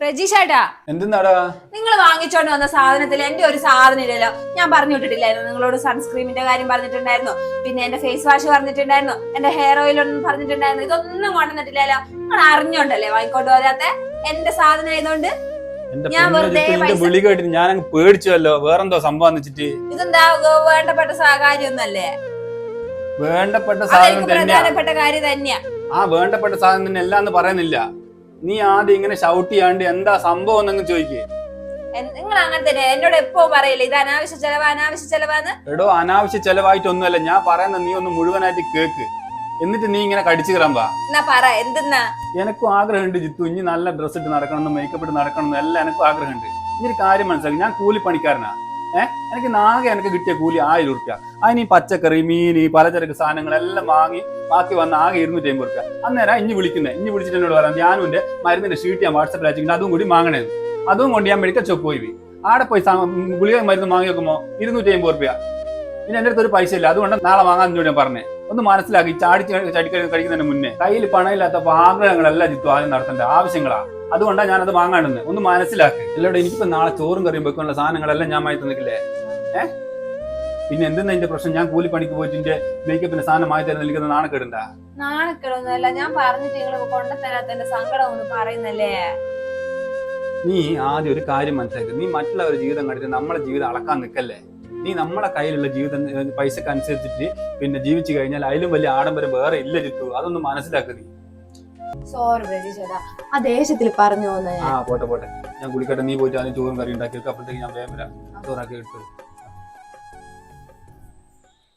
പ്രജീഷേട്ടാ എന്തെന്നാടാ നിങ്ങൾ വാങ്ങിച്ചോണ്ട് വന്ന സാധനത്തിൽ എന്റെ ഒരു സാധനം ഇല്ലല്ലോ. ഞാൻ പറഞ്ഞു വിട്ടിട്ടില്ലായിരുന്നു നിങ്ങളോട് സൺസ്ക്രീമിന്റെ കാര്യം പറഞ്ഞിട്ടുണ്ടായിരുന്നു, പിന്നെ എന്റെ ഫേസ് വാഷ് പറഞ്ഞിട്ടുണ്ടായിരുന്നു, എന്റെ ഹെയർ ഓയിൽ ഒന്നും പറഞ്ഞിട്ടുണ്ടായിരുന്നു. ഇതൊന്നും കൊണ്ടുവന്നിട്ടില്ലല്ലോ. നിങ്ങൾ അറിഞ്ഞോണ്ടല്ലേ വാങ്ങിക്കൊണ്ട് പോരാത്തെ? എന്റെ സാധനം ആയതുകൊണ്ട് ഞാൻ വെറുതെ വിളി കേട്ടിട്ട് ഞാൻ അങ്ങ് പേടിച്ചല്ലോ. വേറെന്തോ സംഭവം വെച്ചിട്ട് ഇതെന്താ വേണ്ടപ്പെട്ട കാര്യമൊന്നല്ലേ? വേണ്ടപ്പെട്ട സാധനം പ്രധാനപ്പെട്ട കാര്യം തന്നെയാ. ആ വേണ്ടപ്പെട്ട സാധനം തന്നെ എല്ലാന്ന് പറയുന്നില്ല. നീ ആദ്യം ഇങ്ങനെ ഷൗട്ട് ചെയ്യാണ്ട് എന്താ സംഭവം എന്നങ്ങ് ചോദിക്കേ. നിങ്ങൾ അങ്ങനെ തന്നെ എന്നോട് എപ്പോ പറയില്ലേ ഇത് അനാവശ്യ ചെലവാന്ന്. എടോ അനാവശ്യ ചെലവായിട്ടൊന്നുമല്ല ഞാൻ പറയുന്നത്, നീ ഒന്ന് മുഴുവനായിട്ട് കേക്ക്. എന്നിട്ട് നീ ഇങ്ങനെ കടിച്ചു കയറാൻ പറ. എന്തെന്നാ? എനക്കും ആഗ്രഹമുണ്ട് ജിത്തു, ഇനി നല്ല ഡ്രസ്സ് ഇട്ട് നടക്കണം, മേക്കപ്പ് ഇട്ട് നടക്കണം, എല്ലാം എനക്കും ആഗ്രഹമുണ്ട്. ഇനി കാര്യം മനസ്സിലാക്കി, ഞാൻ കൂലിപ്പണിക്കാരനാ. എനിക്ക് നാകെ എനിക്ക് കിട്ടിയ കൂലി 1000 റുപ്യ. അതിന് ഈ പച്ചക്കറി, മീന്, പലചരക്ക് സാധനങ്ങളെല്ലാം വാങ്ങി ബാക്കി വന്ന ആകെ 250 റുപ്യ. അന്നേരം ഇഞ്ഞ് വിളിച്ചിട്ട് എന്നോട് പറയാം ഞാനും എന്റെ മരുന്നിന്റെ ഷീറ്റ് ഞാൻ വാട്സപ്പിൽ അയച്ചിട്ടുണ്ട്, അതും കൂടി വാങ്ങണേ. അതും കൊണ്ട് ഞാൻ മെഡിക്കൽ ഷോപ്പ് പോയി. ആടെ പോയി ഗുളിക മരുന്ന് വാങ്ങി വെക്കുമ്പോ 250 റുപ്യ. പിന്നെ എന്റെ അടുത്ത് ഒരു പൈസ ഇല്ല, അതുകൊണ്ട് നാളെ വാങ്ങാൻ ഞാൻ പറഞ്ഞേ. ഒന്ന് മനസ്സിലാക്കി, കഴിക്കുന്നതിന് മുന്നേ കയ്യിൽ പണമില്ലാത്തപ്പോ ആഗ്രഹങ്ങളല്ല ജിത്തു ആദ്യം നടത്തേണ്ട, ആവശ്യങ്ങളാ. അതുകൊണ്ടാണ് ഞാനത് വാങ്ങാണ്ടെന്ന്. ഒന്ന് മനസ്സിലാക്കി. എല്ലാവരും എനിക്കിപ്പോ നാളെ ചോറും കറിയും വെക്കാനുള്ള സാധനങ്ങളെല്ലാം ഞാൻ വാങ്ങി തന്നിട്ടില്ലേ? പിന്നെ എന്തെന്നാ എന്റെ പ്രശ്നം? ഞാൻ കൂലിപ്പണിക്ക് പോയിട്ട് എന്റെ മേക്കപ്പിന്റെ സാധനം വാങ്ങി തരുന്ന നാണക്കേടുണ്ട? നാണക്കേടൊന്നുമല്ല, ഞാൻ പറഞ്ഞിട്ട് നിങ്ങൾ കൊണ്ടുതരാത്തതിന്റെ സങ്കടം ഒന്ന് പറയുന്നല്ലേ. നീ ആദ്യം ഒരു കാര്യം മനസ്സിലാക്കി, നീ മറ്റുള്ളവരുടെ ജീവിതം കണ്ടിട്ട് നമ്മളെ ജീവിതം അളക്കാൻ നിൽക്കല്ലേ. നീ നമ്മളെ കയ്യിലുള്ള ജീവിതം പൈസക്ക് അനുസരിച്ചിട്ട് പിന്നെ ജീവിച്ചു കഴിഞ്ഞാൽ അതിലും വലിയ ആഡംബരം വേറെ ഇല്ല ജിത്തു. അതൊന്ന് മനസ്സിലാക്കുക നീ. സോറി പ്രജീഷേട്ടാ, ആ ദേഷ്യത്തിൽ പറഞ്ഞു. പോട്ടെ ഞാൻ കുളിക്കട്ടെ. നീ പോയിട്ട് അതിന് ചോറും കറി ഉണ്ടാക്കി വെക്കുക. അപ്പോഴത്തേക്ക് ഞാൻ വേഗം വരാം, ചോറാക്കി എടുത്തു.